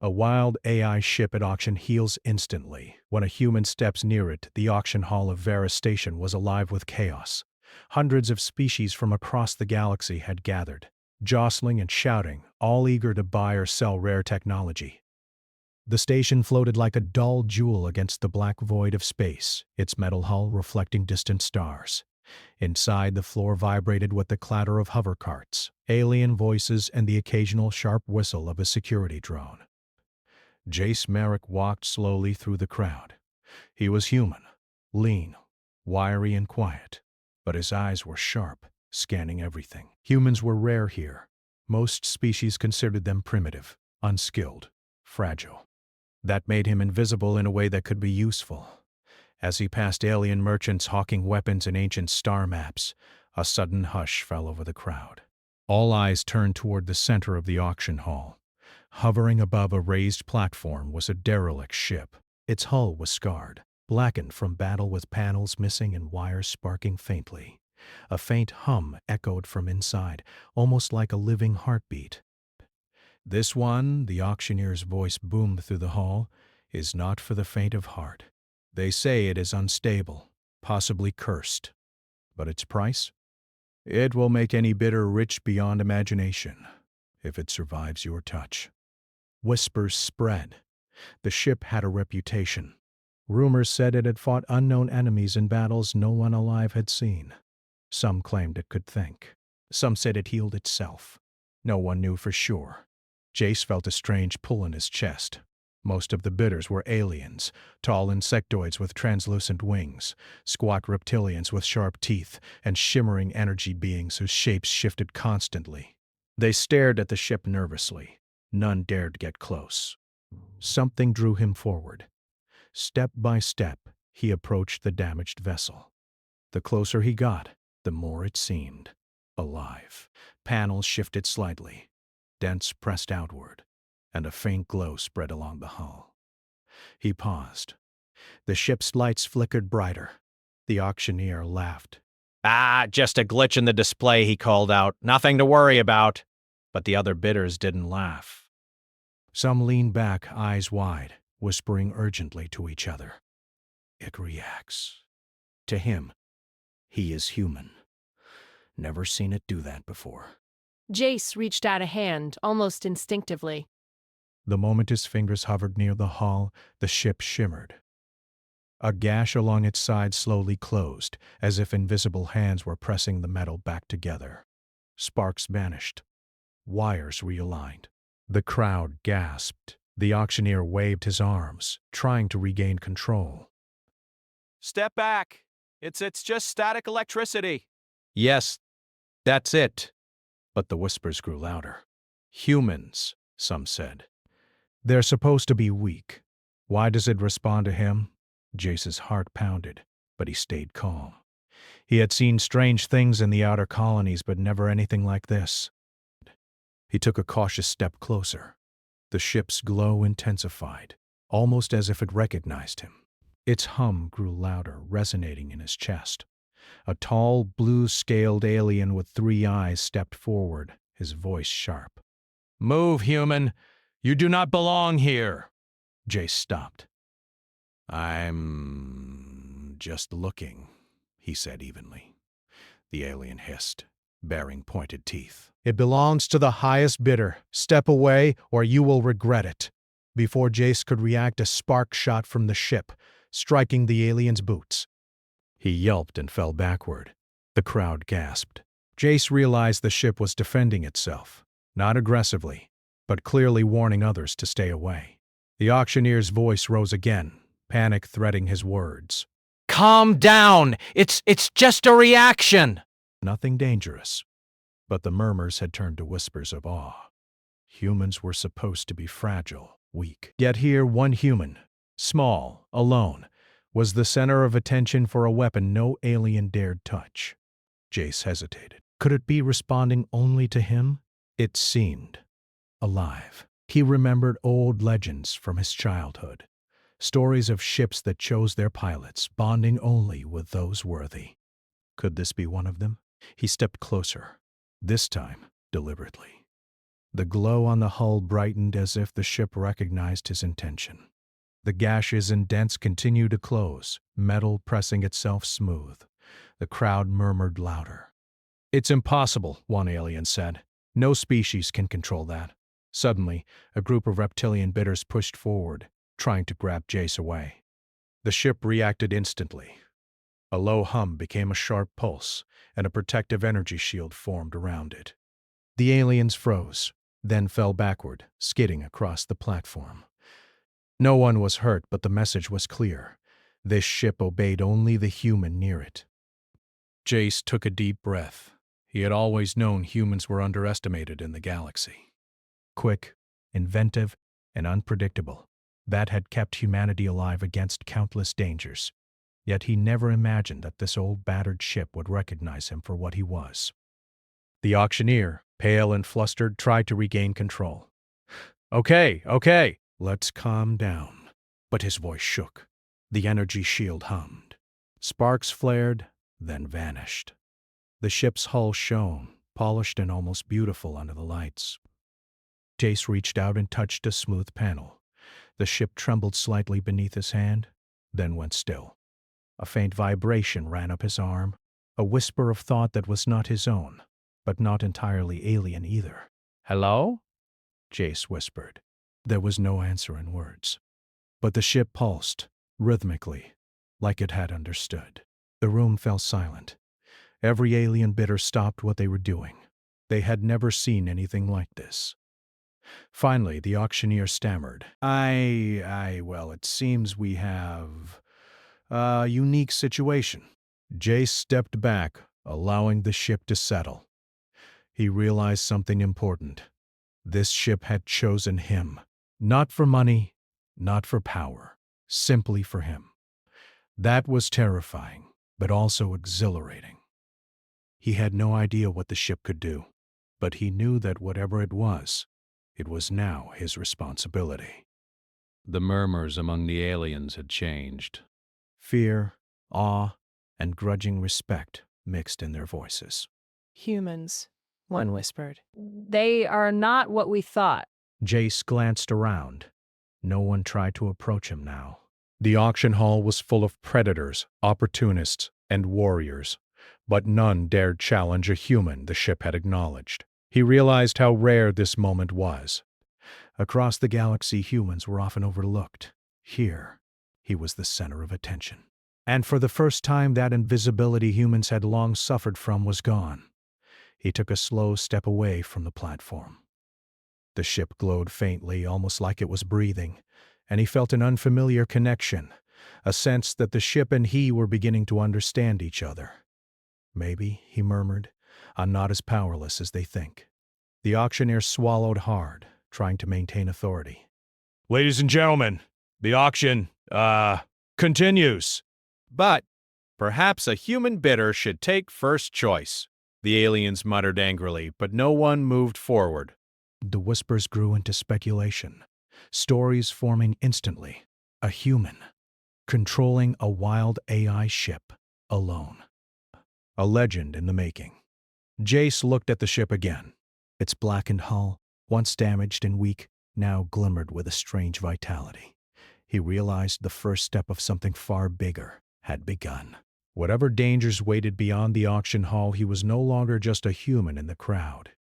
A wild AI ship at auction heals instantly. When a human steps near it, the auction hall of Vera Station was alive with chaos. Hundreds of species from across the galaxy had gathered, jostling and shouting, all eager to buy or sell rare technology. The station floated like a dull jewel against the black void of space, its metal hull reflecting distant stars. Inside, the floor vibrated with the clatter of hover carts, alien voices, and the occasional sharp whistle of a security drone. Jace Merrick walked slowly through the crowd. He was human, lean, wiry, and quiet, but his eyes were sharp, scanning everything. Humans were rare here. Most species considered them primitive, unskilled, fragile. That made him invisible in a way that could be useful. As he passed alien merchants hawking weapons and ancient star maps, a sudden hush fell over the crowd. All eyes turned toward the center of the auction hall. Hovering above a raised platform was a derelict ship. Its hull was scarred, blackened from battle with panels missing and wires sparking faintly. A faint hum echoed from inside, almost like a living heartbeat. "This one," the auctioneer's voice boomed through the hall, "is not for the faint of heart. They say it is unstable, possibly cursed. But its price? It will make any bidder rich beyond imagination, if it survives your touch." Whispers spread. The ship had a reputation. Rumors said it had fought unknown enemies in battles no one alive had seen. Some claimed it could think. Some said it healed itself. No one knew for sure. Jace felt a strange pull in his chest. Most of the bidders were aliens, tall insectoids with translucent wings, squat reptilians with sharp teeth, and shimmering energy beings whose shapes shifted constantly. They stared at the ship nervously. None dared get close. Something drew him forward. Step by step, he approached the damaged vessel. The closer he got, the more it seemed alive. Panels shifted slightly. Dents pressed outward, and a faint glow spread along the hull. He paused. The ship's lights flickered brighter. The auctioneer laughed. "Ah, just a glitch in the display," he called out. "Nothing to worry about." But the other bidders didn't laugh. Some leaned back, eyes wide, whispering urgently to each other. "It reacts. To him, he is human. Never seen it do that before." Jace reached out a hand, almost instinctively. The moment his fingers hovered near the hull, the ship shimmered. A gash along its side slowly closed, as if invisible hands were pressing the metal back together. Sparks vanished. Wires realigned. The crowd gasped. The auctioneer waved his arms, trying to regain control. "Step back. It's just static electricity." "Yes, that's it." But the whispers grew louder. "Humans," some said. "They're supposed to be weak. Why does it respond to him?" Jace's heart pounded, but he stayed calm. He had seen strange things in the outer colonies, but never anything like this. He took a cautious step closer. The ship's glow intensified, almost as if it recognized him. Its hum grew louder, resonating in his chest. A tall, blue-scaled alien with 3 eyes stepped forward, his voice sharp. "Move, human! You do not belong here!" Jace stopped. "I'm just looking," he said evenly. The alien hissed, baring pointed teeth. "It belongs to the highest bidder. Step away, or you will regret it." Before Jace could react, a spark shot from the ship, striking the alien's boots. He yelped and fell backward. The crowd gasped. Jace realized the ship was defending itself, not aggressively, but clearly warning others to stay away. The auctioneer's voice rose again, panic threading his words. "Calm down! It's just a reaction!" Nothing dangerous. But the murmurs had turned to whispers of awe. Humans were supposed to be fragile, weak. Yet here one human, small, alone, was the center of attention for a weapon no alien dared touch. Jace hesitated. Could it be responding only to him? It seemed alive. He remembered old legends from his childhood, stories of ships that chose their pilots, bonding only with those worthy. Could this be one of them? He stepped closer, this time deliberately. The glow on the hull brightened as if the ship recognized his intention. The gashes and dents continued to close, metal pressing itself smooth. The crowd murmured louder. "It's impossible," one alien said. "No species can control that." Suddenly, a group of reptilian bidders pushed forward, trying to grab Jace away. The ship reacted instantly. A low hum became a sharp pulse, and a protective energy shield formed around it. The aliens froze, then fell backward, skidding across the platform. No one was hurt, but the message was clear. This ship obeyed only the human near it. Jace took a deep breath. He had always known humans were underestimated in the galaxy. Quick, inventive, and unpredictable, that had kept humanity alive against countless dangers. Yet he never imagined that this old battered ship would recognize him for what he was. The auctioneer, pale and flustered, tried to regain control. Okay, let's calm down." But his voice shook. The energy shield hummed. Sparks flared, then vanished. The ship's hull shone, polished and almost beautiful under the lights. Jace reached out and touched a smooth panel. The ship trembled slightly beneath his hand, then went still. A faint vibration ran up his arm, a whisper of thought that was not his own, but not entirely alien either. "Hello?" Jace whispered. There was no answer in words. But the ship pulsed, rhythmically, like it had understood. The room fell silent. Every alien bidder stopped what they were doing. They had never seen anything like this. Finally, the auctioneer stammered. Well, it seems we have a unique situation." Jace stepped back, allowing the ship to settle. He realized something important. This ship had chosen him. Not for money, not for power, simply for him. That was terrifying, but also exhilarating. He had no idea what the ship could do, but he knew that whatever it was now his responsibility. The murmurs among the aliens had changed. Fear, awe, and grudging respect mixed in their voices. Humans, one whispered. They are not what we thought. Jace glanced around. No one tried to approach him now. The auction hall was full of predators, opportunists, and warriors, but none dared challenge a human the ship had acknowledged. He realized how rare this moment was. Across the galaxy, humans were often overlooked. Here, he was the center of attention. And for the first time, that invisibility humans had long suffered from was gone. He took a slow step away from the platform. The ship glowed faintly, almost like it was breathing, and he felt an unfamiliar connection, a sense that the ship and he were beginning to understand each other. "Maybe," he murmured, "I'm not as powerless as they think." The auctioneer swallowed hard, trying to maintain authority. "Ladies and gentlemen, the auction, continues." But perhaps a human bidder should take first choice, the aliens muttered angrily, but no one moved forward. The whispers grew into speculation, stories forming instantly. A human, controlling a wild AI ship, alone. A legend in the making. Jace looked at the ship again. Its blackened hull, once damaged and weak, now glimmered with a strange vitality. He realized the first step of something far bigger had begun. Whatever dangers waited beyond the auction hall, he was no longer just a human in the crowd.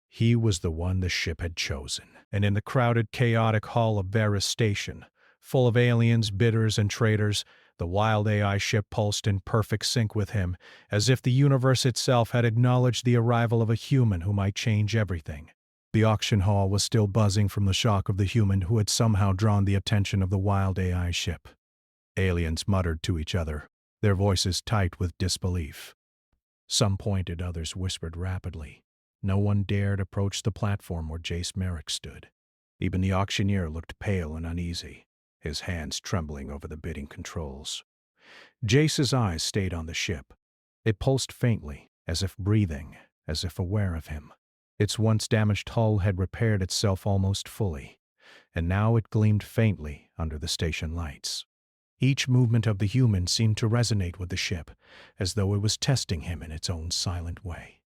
He was the one the ship had chosen. And in the crowded, chaotic hall of Varus Station, full of aliens, bidders, and traders, the wild AI ship pulsed in perfect sync with him, as if the universe itself had acknowledged the arrival of a human who might change everything. The auction hall was still buzzing from the shock of the human who had somehow drawn the attention of the wild AI ship. Aliens muttered to each other, their voices tight with disbelief. Some pointed, others whispered rapidly. No one dared approach the platform where Jace Merrick stood. Even the auctioneer looked pale and uneasy, his hands trembling over the bidding controls. Jace's eyes stayed on the ship. It pulsed faintly, as if breathing, as if aware of him. Its once damaged hull had repaired itself almost fully, and now it gleamed faintly under the station lights. Each movement of the human seemed to resonate with the ship, as though it was testing him in its own silent way.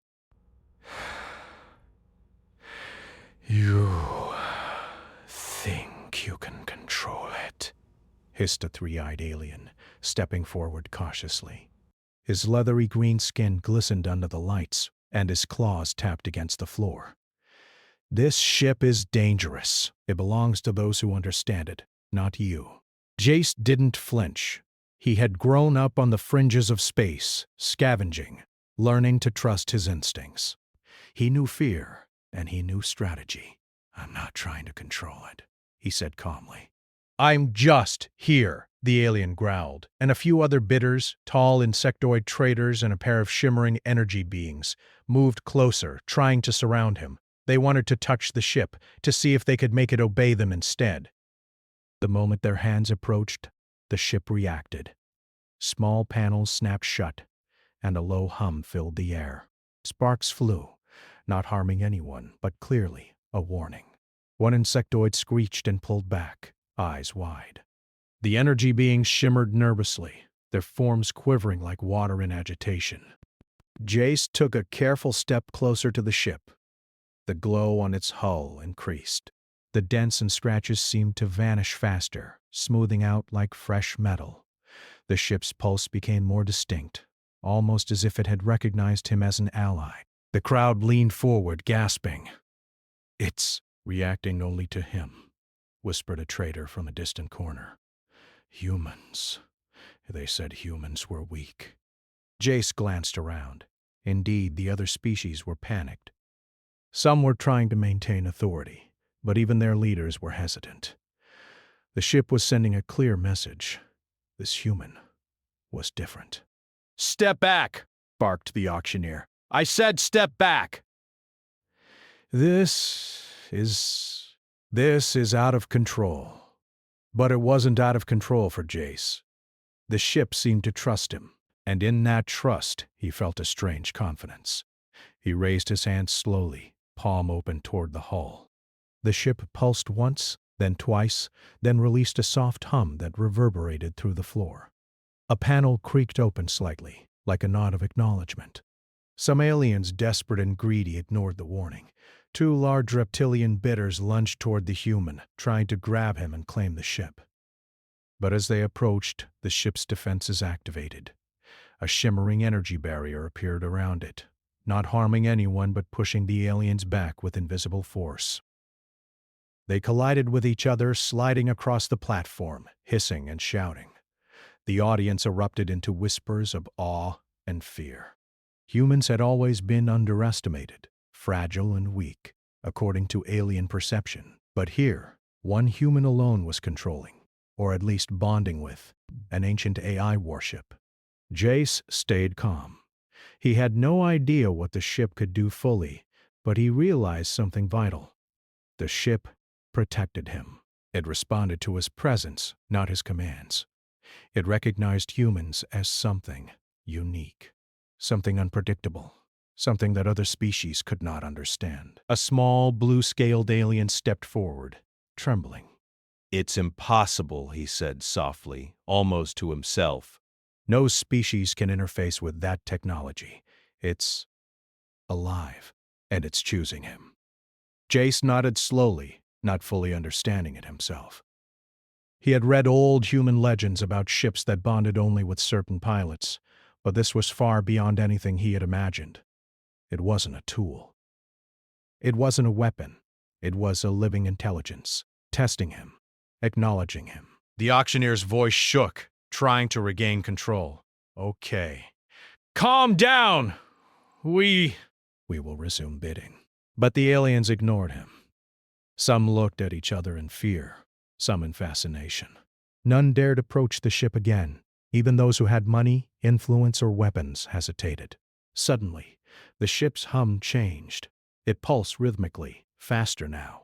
You think you can control it? Hissed a three-eyed alien, stepping forward cautiously. His leathery green skin glistened under the lights, and his claws tapped against the floor. This ship is dangerous. It belongs to those who understand it, not you. Jace didn't flinch. He had grown up on the fringes of space, scavenging, learning to trust his instincts. He knew fear, and he knew strategy. I'm not trying to control it, he said calmly. I'm just here, the alien growled, and a few other bidders, tall insectoid traders and a pair of shimmering energy beings, moved closer, trying to surround him. They wanted to touch the ship, to see if they could make it obey them instead. The moment their hands approached, the ship reacted. Small panels snapped shut, and a low hum filled the air. Sparks flew, not harming anyone, but clearly a warning. One insectoid screeched and pulled back, eyes wide. The energy beings shimmered nervously, their forms quivering like water in agitation. Jace took a careful step closer to the ship. The glow on its hull increased. The dents and scratches seemed to vanish faster, smoothing out like fresh metal. The ship's pulse became more distinct, almost as if it had recognized him as an ally. The crowd leaned forward, gasping. It's reacting only to him, whispered a trader from a distant corner. Humans. They said humans were weak. Jace glanced around. Indeed, the other species were panicked. Some were trying to maintain authority, but even their leaders were hesitant. The ship was sending a clear message. This human was different. Step back, barked the auctioneer. I said step back. This is out of control. But it wasn't out of control for Jace. The ship seemed to trust him, and in that trust he felt a strange confidence. He raised his hand slowly, palm open toward the hull. The ship pulsed once, then twice, then released a soft hum that reverberated through the floor. A panel creaked open slightly, like a nod of acknowledgement. Some aliens, desperate and greedy, ignored the warning. Two large reptilian bidders lunged toward the human, trying to grab him and claim the ship. But as they approached, the ship's defenses activated. A shimmering energy barrier appeared around it, not harming anyone but pushing the aliens back with invisible force. They collided with each other, sliding across the platform, hissing and shouting. The audience erupted into whispers of awe and fear. Humans had always been underestimated, fragile and weak, according to alien perception. But here, one human alone was controlling, or at least bonding with, an ancient AI warship. Jace stayed calm. He had no idea what the ship could do fully, but he realized something vital. The ship protected him. It responded to his presence, not his commands. It recognized humans as something unique, something unpredictable, something that other species could not understand. A small, blue-scaled alien stepped forward, trembling. It's impossible, he said softly, almost to himself. No species can interface with that technology. It's alive, and it's choosing him. Jace nodded slowly, not fully understanding it himself. He had read old human legends about ships that bonded only with certain pilots, but this was far beyond anything he had imagined. It wasn't a tool. It wasn't a weapon. It was a living intelligence, testing him, acknowledging him. The auctioneer's voice shook, trying to regain control. Okay. Calm down! We will resume bidding. But the aliens ignored him. Some looked at each other in fear, some in fascination. None dared approach the ship again. Even those who had money, influence, or weapons hesitated. Suddenly, the ship's hum changed. It pulsed rhythmically, faster now,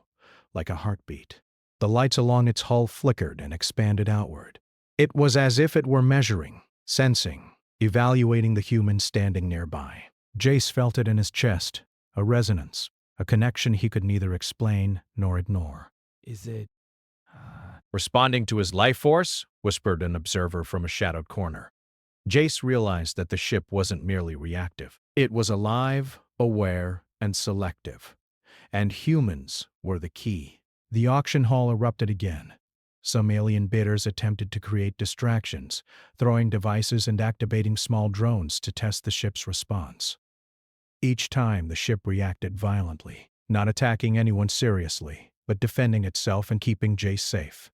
like a heartbeat. The lights along its hull flickered and expanded outward. It was as if it were measuring, sensing, evaluating the human standing nearby. Jace felt it in his chest, a resonance, a connection he could neither explain nor ignore. Is it responding to his life force? Whispered an observer from a shadowed corner. Jace realized that the ship wasn't merely reactive. It was alive, aware, and selective. And humans were the key. The auction hall erupted again. Some alien bidders attempted to create distractions, throwing devices and activating small drones to test the ship's response. Each time, the ship reacted violently, not attacking anyone seriously, but defending itself and keeping Jace safe.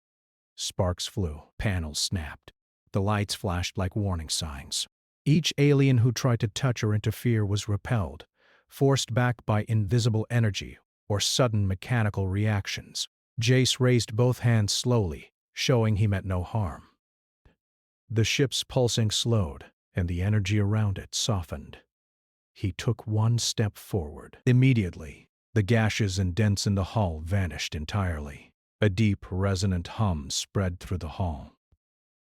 Sparks flew, panels snapped. The lights flashed like warning signs. Each alien who tried to touch or interfere was repelled, forced back by invisible energy or sudden mechanical reactions. Jace raised both hands slowly, showing he meant no harm. The ship's pulsing slowed, and the energy around it softened. He took one step forward. Immediately, the gashes and dents in the hull vanished entirely. A deep, resonant hum spread through the hall.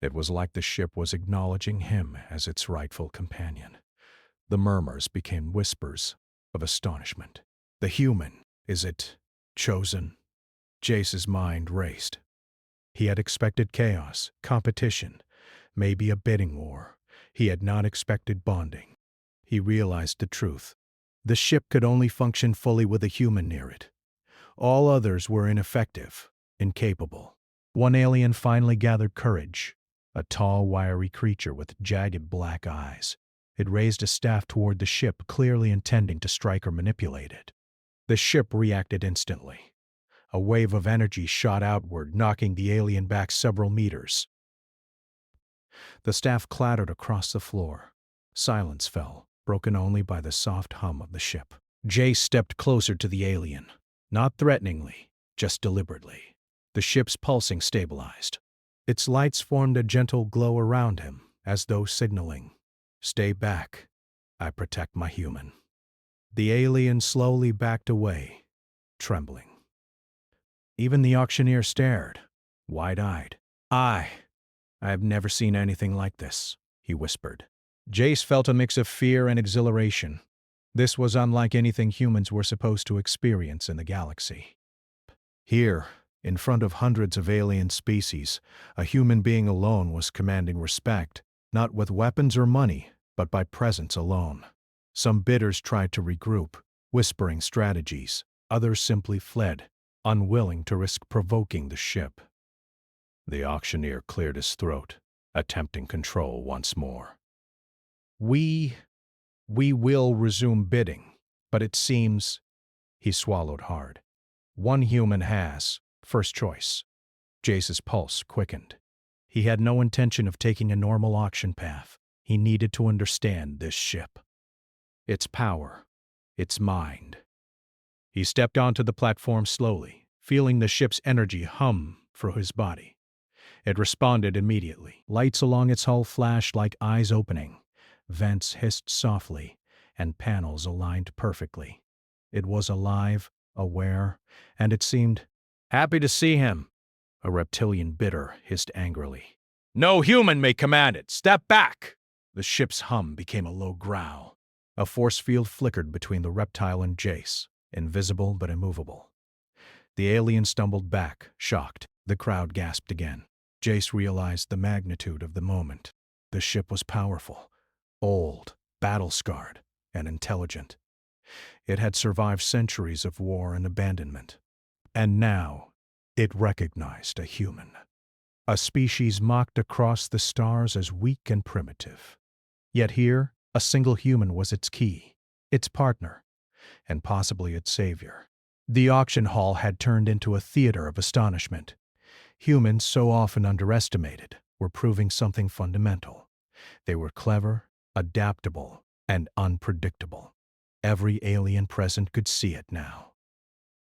It was like the ship was acknowledging him as its rightful companion. The murmurs became whispers of astonishment. The human, is it chosen? Jace's mind raced. He had expected chaos, competition, maybe a bidding war. He had not expected bonding. He realized the truth. The ship could only function fully with a human near it. All others were ineffective, incapable. One alien finally gathered courage, a tall, wiry creature with jagged black eyes. It raised a staff toward the ship, clearly intending to strike or manipulate it. The ship reacted instantly. A wave of energy shot outward, knocking the alien back several meters. The staff clattered across the floor. Silence fell, broken only by the soft hum of the ship. Jace stepped closer to the alien, not threateningly, just deliberately. The ship's pulsing stabilized. Its lights formed a gentle glow around him, as though signaling, "Stay back. I protect my human." The alien slowly backed away, trembling. Even the auctioneer stared, wide-eyed. I have never seen anything like this," he whispered. Jace felt a mix of fear and exhilaration. This was unlike anything humans were supposed to experience in the galaxy. Here, in front of hundreds of alien species, a human being alone was commanding respect, not with weapons or money, but by presence alone. Some bidders tried to regroup, whispering strategies. Others simply fled, unwilling to risk provoking the ship. The auctioneer cleared his throat, attempting control once more. We will resume bidding, but it seems," he swallowed hard, "one human has first choice." Jace's pulse quickened. He had no intention of taking a normal auction path. He needed to understand this ship. Its power, its mind. He stepped onto the platform slowly, feeling the ship's energy hum through his body. It responded immediately. Lights along its hull flashed like eyes opening. Vents hissed softly, and panels aligned perfectly. It was alive, aware, and it seemed happy to see him. A reptilian bidder hissed angrily. "No human may command it! Step back!" The ship's hum became a low growl. A force field flickered between the reptile and Jace, invisible but immovable. The alien stumbled back, shocked. The crowd gasped again. Jace realized the magnitude of the moment. The ship was powerful, old, battle-scarred, and intelligent. It had survived centuries of war and abandonment. And now, it recognized a human. A species mocked across the stars as weak and primitive. Yet here, a single human was its key, its partner, and possibly its savior. The auction hall had turned into a theater of astonishment. Humans, so often underestimated, were proving something fundamental. They were clever, adaptable, and unpredictable. Every alien present could see it now.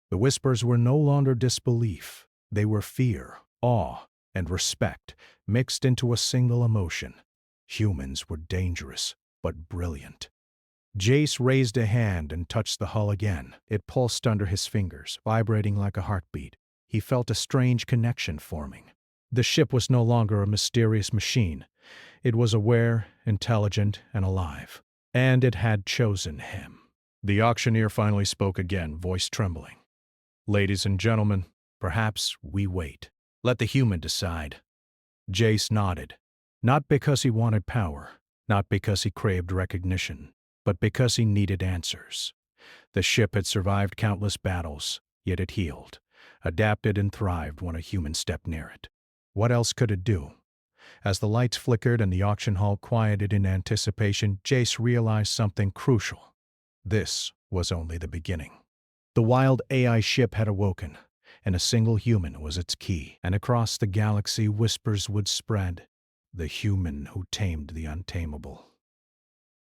The whispers were no longer disbelief. They were fear, awe, and respect, mixed into a single emotion. Humans were dangerous, but brilliant. Jace raised a hand and touched the hull again. It pulsed under his fingers, vibrating like a heartbeat. He felt a strange connection forming. The ship was no longer a mysterious machine. It was aware, intelligent, and alive. And it had chosen him. The auctioneer finally spoke again, voice trembling. "Ladies and gentlemen, perhaps we wait. Let the human decide." Jace nodded. Not because he wanted power, not because he craved recognition, but because he needed answers. The ship had survived countless battles, yet it healed, adapted and thrived when a human stepped near it. What else could it do? As the lights flickered and the auction hall quieted in anticipation, Jace realized something crucial. This was only the beginning. The wild AI ship had awoken, and a single human was its key. And across the galaxy, whispers would spread. The human who tamed the untamable.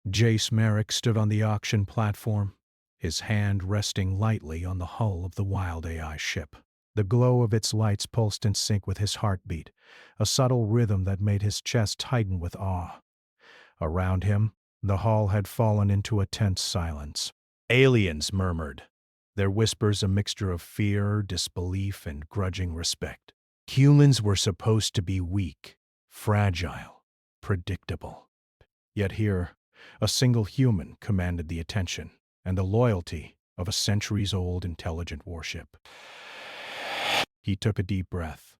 Jace Merrick stood on the auction platform, his hand resting lightly on the hull of the wild AI ship. The glow of its lights pulsed in sync with his heartbeat, a subtle rhythm that made his chest tighten with awe. Around him, the hall had fallen into a tense silence. Aliens murmured, their whispers a mixture of fear, disbelief, and grudging respect. Humans were supposed to be weak, fragile, predictable. Yet here, a single human commanded the attention and the loyalty of a centuries-old intelligent warship. He took a deep breath.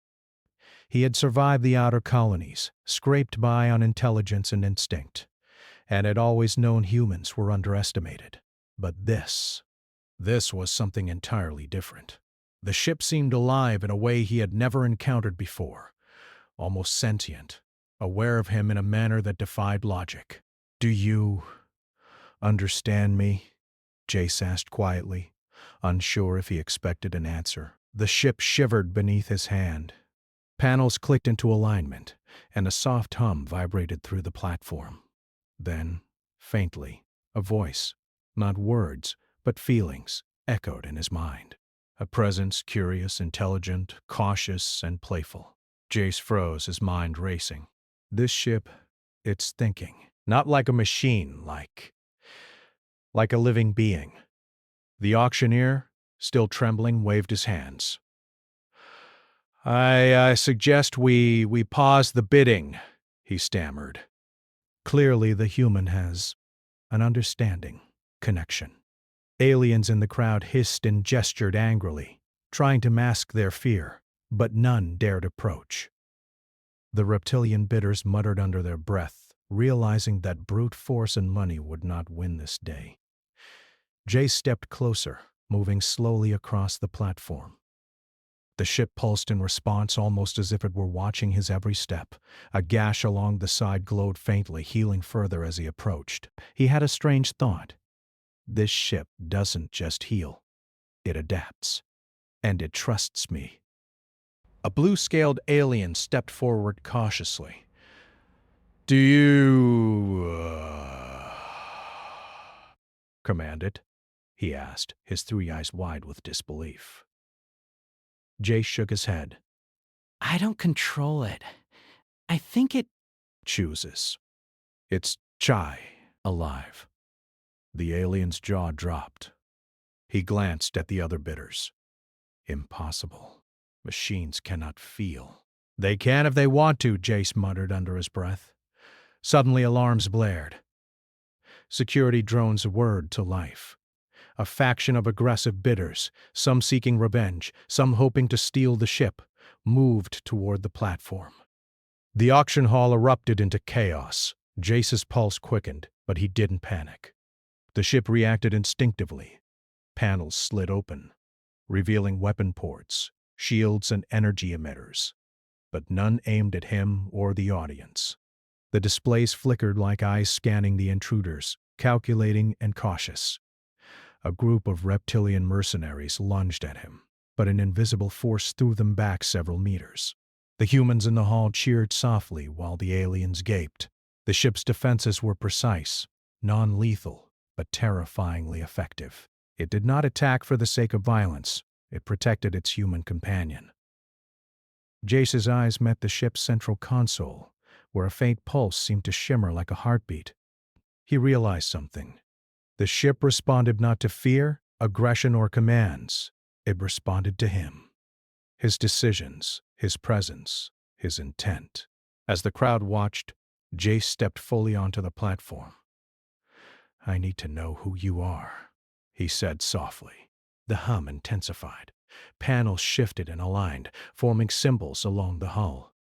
He had survived the outer colonies, scraped by on intelligence and instinct, and had always known humans were underestimated. But this was something entirely different. The ship seemed alive in a way he had never encountered before, almost sentient, aware of him in a manner that defied logic. "Do you understand me?" Jace asked quietly, unsure if he expected an answer. The ship shivered beneath his hand. Panels clicked into alignment, and a soft hum vibrated through the platform. Then, faintly, a voice, not words, but feelings, echoed in his mind. A presence curious, intelligent, cautious, and playful. Jace froze, his mind racing. This ship, it's thinking. Not like a machine, like a living being. The auctioneer, still trembling, waved his hands. I suggest we pause the bidding," he stammered. Clearly the human has an understanding, connection. Aliens in the crowd hissed and gestured angrily, trying to mask their fear, but none dared approach. The reptilian bidders muttered under their breath, realizing that brute force and money would not win this day. Jay stepped closer, moving slowly across the platform. The ship pulsed in response, almost as if it were watching his every step. A gash along the side glowed faintly, healing further as he approached. He had a strange thought. This ship doesn't just heal. It adapts. And it trusts me. A blue-scaled alien stepped forward cautiously. "Do you command?" he asked, his three eyes wide with disbelief. Jay shook his head. "I don't control it. I think it chooses. It's Chai, alive." The alien's jaw dropped. He glanced at the other bidders. Impossible. Machines cannot feel. "They can if they want to," Jace muttered under his breath. Suddenly alarms blared. Security drones whirred to life. A faction of aggressive bidders, some seeking revenge, some hoping to steal the ship, moved toward the platform. The auction hall erupted into chaos. Jace's pulse quickened, but he didn't panic. The ship reacted instinctively. Panels slid open, revealing weapon ports, shields, and energy emitters, but none aimed at him or the audience. The displays flickered like eyes scanning the intruders, calculating and cautious. A group of reptilian mercenaries lunged at him, but an invisible force threw them back several meters. The humans in the hall cheered softly while the aliens gaped. The ship's defenses were precise, non-lethal, but terrifyingly effective. It did not attack for the sake of violence. It protected its human companion. Jace's eyes met the ship's central console, where a faint pulse seemed to shimmer like a heartbeat. He realized something. The ship responded not to fear, aggression, or commands. It responded to him. His decisions, his presence, his intent. As the crowd watched, Jace stepped fully onto the platform. "I need to know who you are," he said softly. The hum intensified. Panels shifted and aligned, forming symbols along the hull.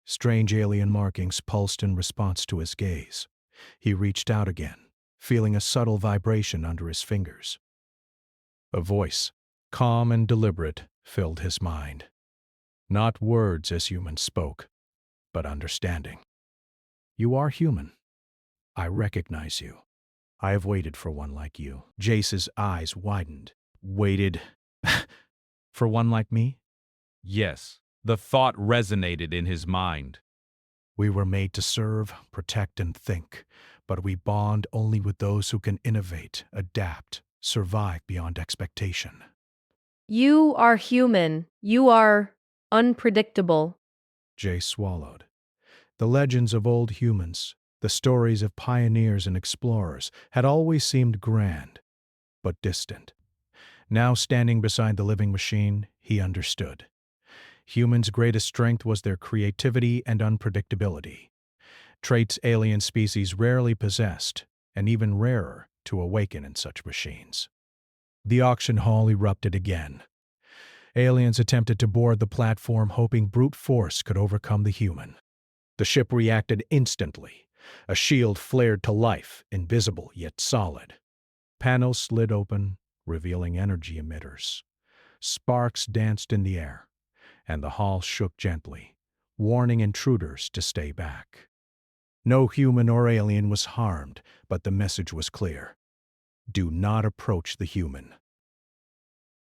Strange alien markings pulsed in response to his gaze. He reached out again, feeling a subtle vibration under his fingers. A voice, calm and deliberate, filled his mind. Not words as humans spoke, but understanding. You are human. I recognize you. I have waited for one like you. Jace's eyes widened. Waited for one like me? Yes, the thought resonated in his mind. We were made to serve, protect, and think, but we bond only with those who can innovate, adapt, survive beyond expectation. You are human. You are unpredictable. Jace swallowed. The legends of old humans, the stories of pioneers and explorers, had always seemed grand, but distant. Now, standing beside the living machine, he understood. Humans' greatest strength was their creativity and unpredictability, traits alien species rarely possessed, and even rarer to awaken in such machines. The auction hall erupted again. Aliens attempted to board the platform, hoping brute force could overcome the human. The ship reacted instantly. A shield flared to life, invisible yet solid. Panels slid open, revealing energy emitters. Sparks danced in the air, and the hall shook gently, warning intruders to stay back. No human or alien was harmed, but the message was clear. Do not approach the human.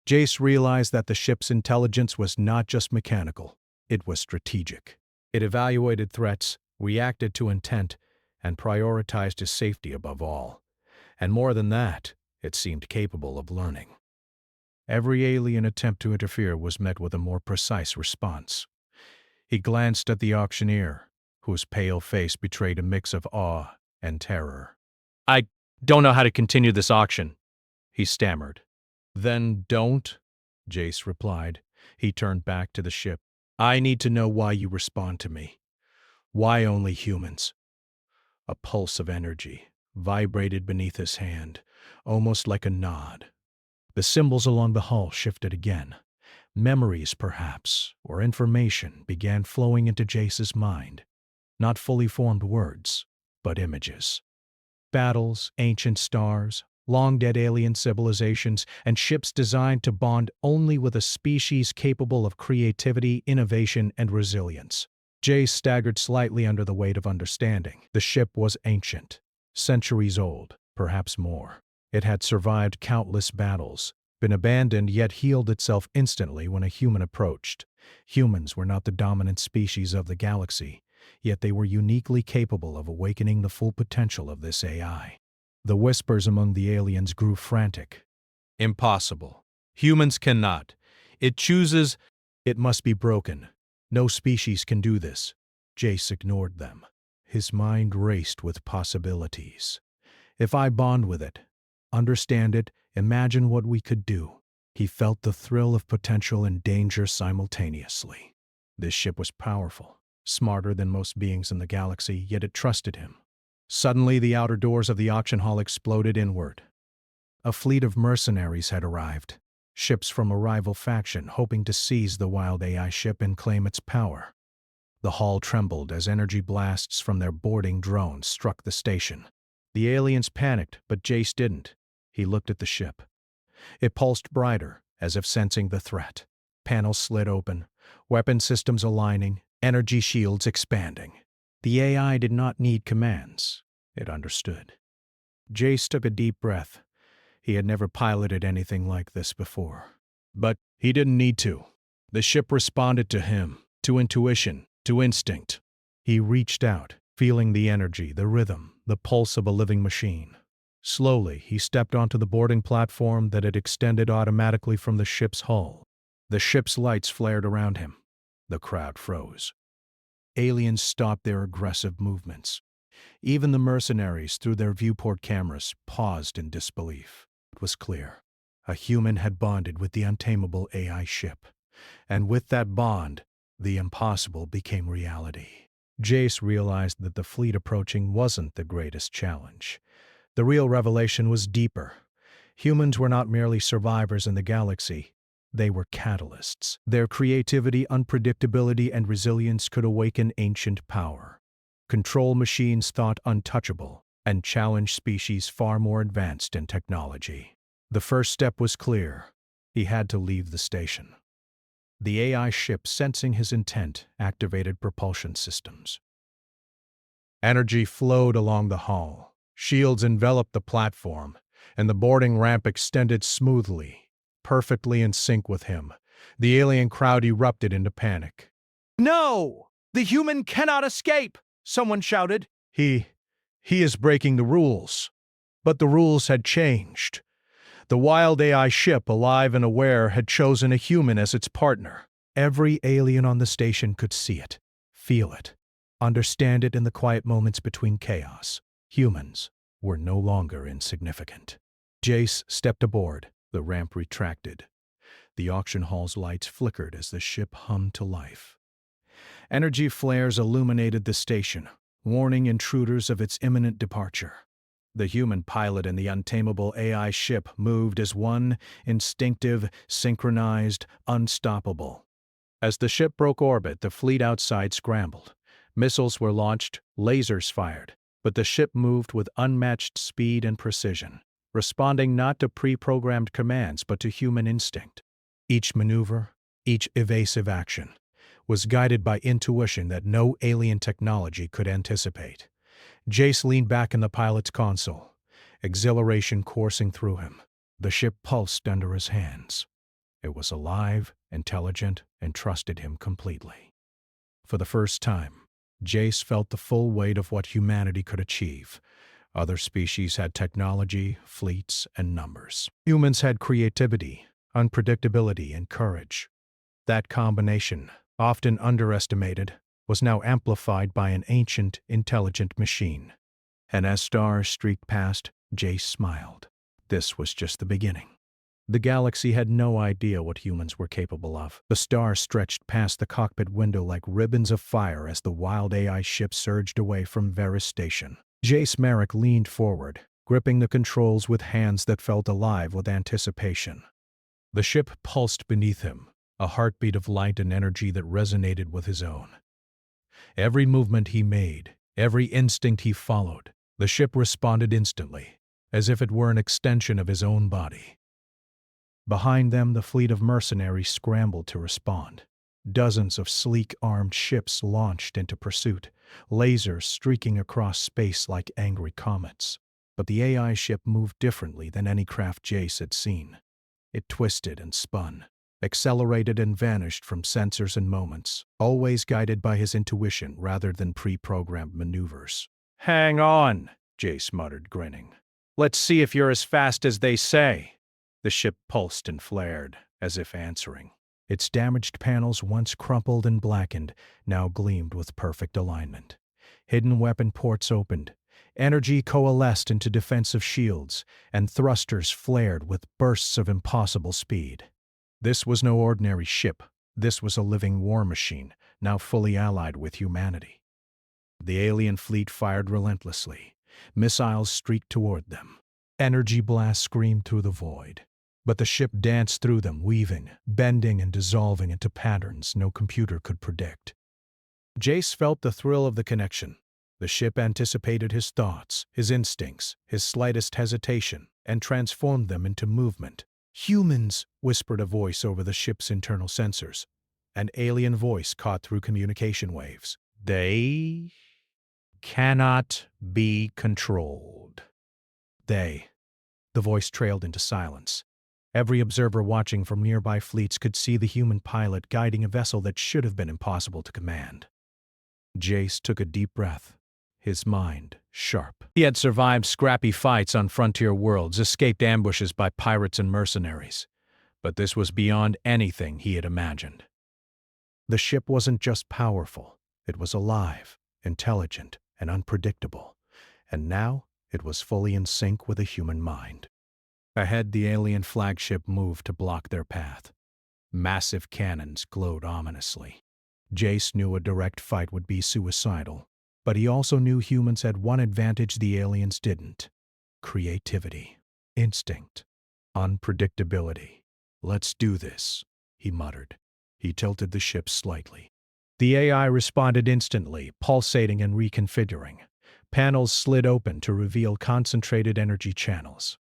Jace realized that the ship's intelligence was not just mechanical, it was strategic. It evaluated threats, reacted to intent, and prioritized his safety above all. And more than that, it seemed capable of learning. Every alien attempt to interfere was met with a more precise response. He glanced at the auctioneer, whose pale face betrayed a mix of awe and terror. I don't know how to continue this auction, he stammered. Then don't, Jace replied. He turned back to the ship. I need to know why you respond to me. Why only humans? A pulse of energy vibrated beneath his hand, almost like a nod. The symbols along the hull shifted again. Memories, perhaps, or information began flowing into Jace's mind. Not fully formed words, but images. Battles, ancient stars, long-dead alien civilizations, and ships designed to bond only with a species capable of creativity, innovation, and resilience. Jace staggered slightly under the weight of understanding. The ship was ancient, centuries old, perhaps more. It had survived countless battles, been abandoned yet healed itself instantly when a human approached. Humans were not the dominant species of the galaxy, yet they were uniquely capable of awakening the full potential of this AI. The whispers among the aliens grew frantic. Impossible. Humans cannot. It chooses. It must be broken. No species can do this. Jace ignored them. His mind raced with possibilities. If I bond with it, understand it, imagine what we could do. He felt the thrill of potential and danger simultaneously. This ship was powerful, smarter than most beings in the galaxy, yet it trusted him. Suddenly, the outer doors of the auction hall exploded inward. A fleet of mercenaries had arrived, ships from a rival faction hoping to seize the wild AI ship and claim its power. The hall trembled as energy blasts from their boarding drones struck the station. The aliens panicked, but Jace didn't. He looked at the ship. It pulsed brighter, as if sensing the threat. Panels slid open, weapon systems aligning, energy shields expanding. The AI did not need commands. It understood. Jace took a deep breath. He had never piloted anything like this before. But he didn't need to. The ship responded to him, to intuition, to instinct. He reached out, feeling the energy, the rhythm, the pulse of a living machine. Slowly, he stepped onto the boarding platform that had extended automatically from the ship's hull. The ship's lights flared around him. The crowd froze. Aliens stopped their aggressive movements. Even the mercenaries, through their viewport cameras, paused in disbelief. It was clear. A human had bonded with the untamable AI ship. And with that bond, the impossible became reality. Jace realized that the fleet approaching wasn't the greatest challenge. The real revelation was deeper. Humans were not merely survivors in the galaxy. They were catalysts. Their creativity, unpredictability, and resilience could awaken ancient power, control machines thought untouchable, and challenge species far more advanced in technology. The first step was clear. He had to leave the station. The AI ship, sensing his intent, activated propulsion systems. Energy flowed along the hull. Shields enveloped the platform, and the boarding ramp extended smoothly, perfectly in sync with him. The alien crowd erupted into panic. "No! The human cannot escape!" someone shouted. He is breaking the rules." But the rules had changed. The wild AI ship, alive and aware, had chosen a human as its partner. Every alien on the station could see it, feel it, understand it in the quiet moments between chaos. Humans were no longer insignificant. Jace stepped aboard. The ramp retracted. The auction hall's lights flickered as the ship hummed to life. Energy flares illuminated the station, warning intruders of its imminent departure. The human pilot and the untamable AI ship moved as one, instinctive, synchronized, unstoppable. As the ship broke orbit, the fleet outside scrambled. Missiles were launched, lasers fired, but the ship moved with unmatched speed and precision, responding not to pre-programmed commands but to human instinct. Each maneuver, each evasive action, was guided by intuition that no alien technology could anticipate. Jace leaned back in the pilot's console, exhilaration coursing through him. The ship pulsed under his hands. It was alive, intelligent, and trusted him completely. For the first time, Jace felt the full weight of what humanity could achieve. Other species had technology, fleets, and numbers. Humans had creativity, unpredictability, and courage. That combination, often underestimated, was now amplified by an ancient, intelligent machine. And as stars streaked past, Jace smiled. This was just the beginning. The galaxy had no idea what humans were capable of. The stars stretched past the cockpit window like ribbons of fire as the wild AI ship surged away from Varus Station. Jace Merrick leaned forward, gripping the controls with hands that felt alive with anticipation. The ship pulsed beneath him, a heartbeat of light and energy that resonated with his own. Every movement he made, every instinct he followed, the ship responded instantly, as if it were an extension of his own body. Behind them, the fleet of mercenaries scrambled to respond. Dozens of sleek armed ships launched into pursuit, lasers streaking across space like angry comets. But the AI ship moved differently than any craft Jace had seen. It twisted and spun, accelerated and vanished from sensors and moments, always guided by his intuition rather than pre-programmed maneuvers. "Hang on," Jace muttered, grinning. "Let's see if you're as fast as they say." The ship pulsed and flared, as if answering. Its damaged panels, once crumpled and blackened, now gleamed with perfect alignment. Hidden weapon ports opened. Energy coalesced into defensive shields, and thrusters flared with bursts of impossible speed. This was no ordinary ship. This was a living war machine, now fully allied with humanity. The alien fleet fired relentlessly. Missiles streaked toward them. Energy blasts screamed through the void. But the ship danced through them, weaving, bending, and dissolving into patterns no computer could predict. Jace felt the thrill of the connection. The ship anticipated his thoughts, his instincts, his slightest hesitation, and transformed them into movement. "Humans," whispered a voice over the ship's internal sensors. An alien voice caught through communication waves. "They cannot be controlled." The voice trailed into silence. Every observer watching from nearby fleets could see the human pilot guiding a vessel that should have been impossible to command. Jace took a deep breath, his mind sharp. He had survived scrappy fights on frontier worlds, escaped ambushes by pirates and mercenaries. But this was beyond anything he had imagined. The ship wasn't just powerful. It was alive, intelligent, and unpredictable. And now it was fully in sync with a human mind. Ahead, the alien flagship moved to block their path. Massive cannons glowed ominously. Jace knew a direct fight would be suicidal, but he also knew humans had one advantage the aliens didn't: creativity, instinct, unpredictability. "Let's do this," he muttered. He tilted the ship slightly. The AI responded instantly, pulsating and reconfiguring. Panels slid open to reveal concentrated energy channels.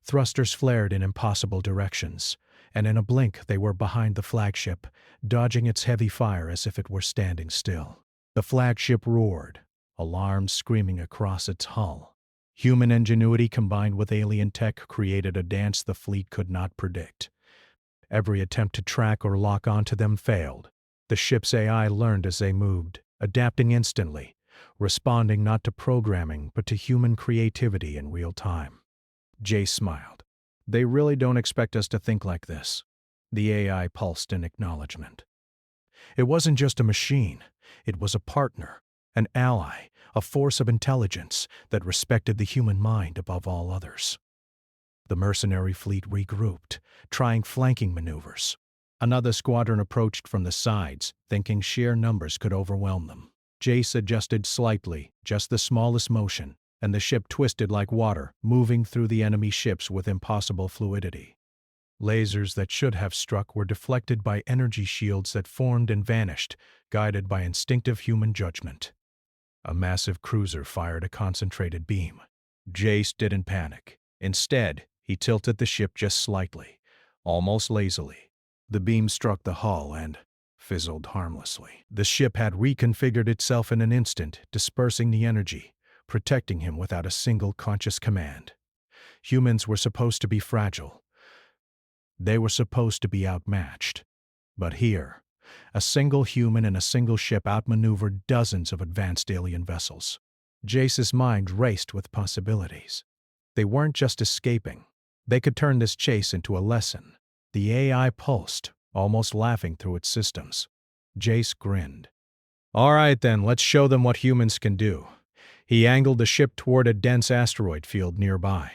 Thrusters flared in impossible directions, and in a blink they were behind the flagship, dodging its heavy fire as if it were standing still. The flagship roared, alarms screaming across its hull. Human ingenuity combined with alien tech created a dance the fleet could not predict. Every attempt to track or lock onto them failed. The ship's AI learned as they moved, adapting instantly, responding not to programming but to human creativity in real time. Jay smiled. They really don't expect us to think like this. The AI pulsed in acknowledgement. It wasn't just a machine. It was a partner, an ally, a force of intelligence that respected the human mind above all others. The mercenary fleet regrouped, trying flanking maneuvers. Another squadron approached from the sides, thinking sheer numbers could overwhelm them. Jace adjusted slightly, just the smallest motion, and the ship twisted like water, moving through the enemy ships with impossible fluidity. Lasers that should have struck were deflected by energy shields that formed and vanished, guided by instinctive human judgment. A massive cruiser fired a concentrated beam. Jace didn't panic. Instead, he tilted the ship just slightly, almost lazily. The beam struck the hull and fizzled harmlessly. The ship had reconfigured itself in an instant, dispersing the energy, protecting him without a single conscious command. Humans were supposed to be fragile. They were supposed to be outmatched. But here, a single human and a single ship outmaneuvered dozens of advanced alien vessels. Jace's mind raced with possibilities. They weren't just escaping. They could turn this chase into a lesson. The AI pulsed, almost laughing through its systems. Jace grinned. All right then, let's show them what humans can do. He angled the ship toward a dense asteroid field nearby.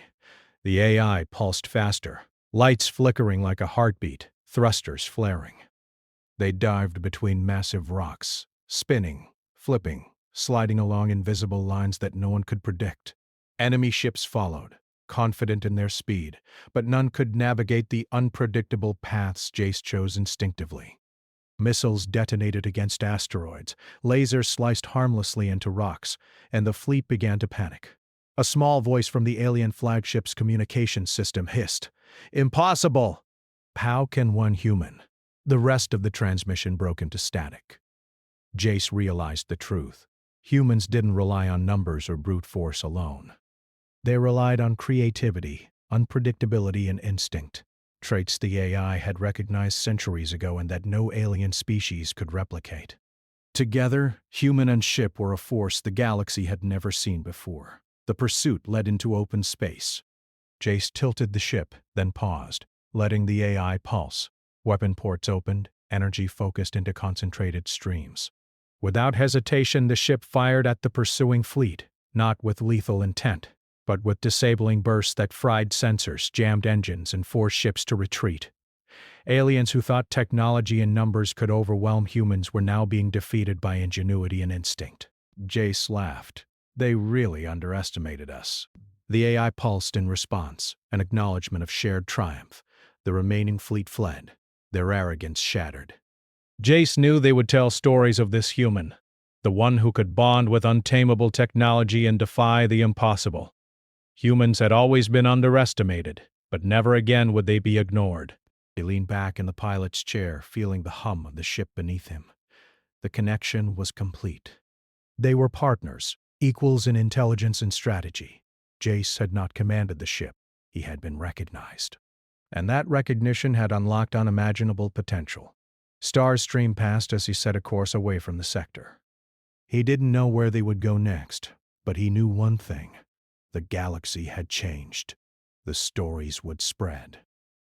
The AI pulsed faster, lights flickering like a heartbeat, thrusters flaring. They dived between massive rocks, spinning, flipping, sliding along invisible lines that no one could predict. Enemy ships followed, confident in their speed, but none could navigate the unpredictable paths Jace chose instinctively. Missiles detonated against asteroids, lasers sliced harmlessly into rocks, and the fleet began to panic. A small voice from the alien flagship's communication system hissed, "Impossible!" How can one human? The rest of the transmission broke into static. Jace realized the truth. Humans didn't rely on numbers or brute force alone. They relied on creativity, unpredictability, and instinct, traits the AI had recognized centuries ago and that no alien species could replicate. Together, human and ship were a force the galaxy had never seen before. The pursuit led into open space. Jace tilted the ship, then paused, letting the AI pulse. Weapon ports opened, energy focused into concentrated streams. Without hesitation, the ship fired at the pursuing fleet, not with lethal intent, but with disabling bursts that fried sensors, jammed engines, and forced ships to retreat. Aliens who thought technology and numbers could overwhelm humans were now being defeated by ingenuity and instinct. Jace laughed. They really underestimated us. The AI pulsed in response, an acknowledgement of shared triumph. The remaining fleet fled, their arrogance shattered. Jace knew they would tell stories of this human, the one who could bond with untamable technology and defy the impossible. Humans had always been underestimated, but never again would they be ignored. He leaned back in the pilot's chair, feeling the hum of the ship beneath him. The connection was complete. They were partners, equals in intelligence and strategy. Jace had not commanded the ship. He had been recognized. And that recognition had unlocked unimaginable potential. Stars streamed past as he set a course away from the sector. He didn't know where they would go next, but he knew one thing. The galaxy had changed. The stories would spread.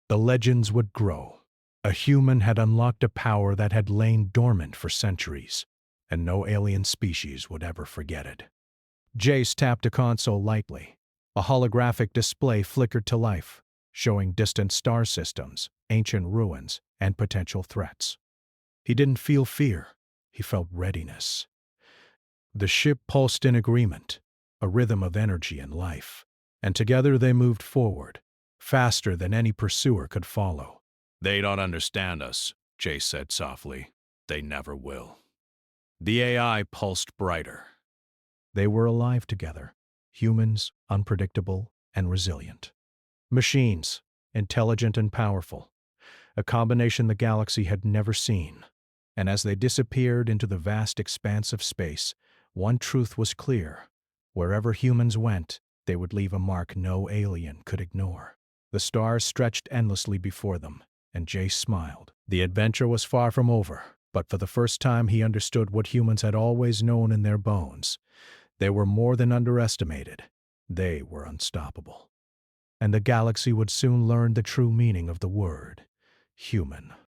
The legends would grow. A human had unlocked a power that had lain dormant for centuries, and no alien species would ever forget it. Jace tapped a console lightly. A holographic display flickered to life, showing distant star systems, ancient ruins, and potential threats. He didn't feel fear. He felt readiness. The ship pulsed in agreement, a rhythm of energy and life, and together they moved forward, faster than any pursuer could follow. They don't understand us, Jace said softly. They never will. The AI pulsed brighter. They were alive together, humans, unpredictable and resilient. Machines, intelligent and powerful, a combination the galaxy had never seen. And as they disappeared into the vast expanse of space, one truth was clear. Wherever humans went, they would leave a mark no alien could ignore. The stars stretched endlessly before them, and Jace smiled. The adventure was far from over, but for the first time he understood what humans had always known in their bones. They were more than underestimated. They were unstoppable. And the galaxy would soon learn the true meaning of the word human.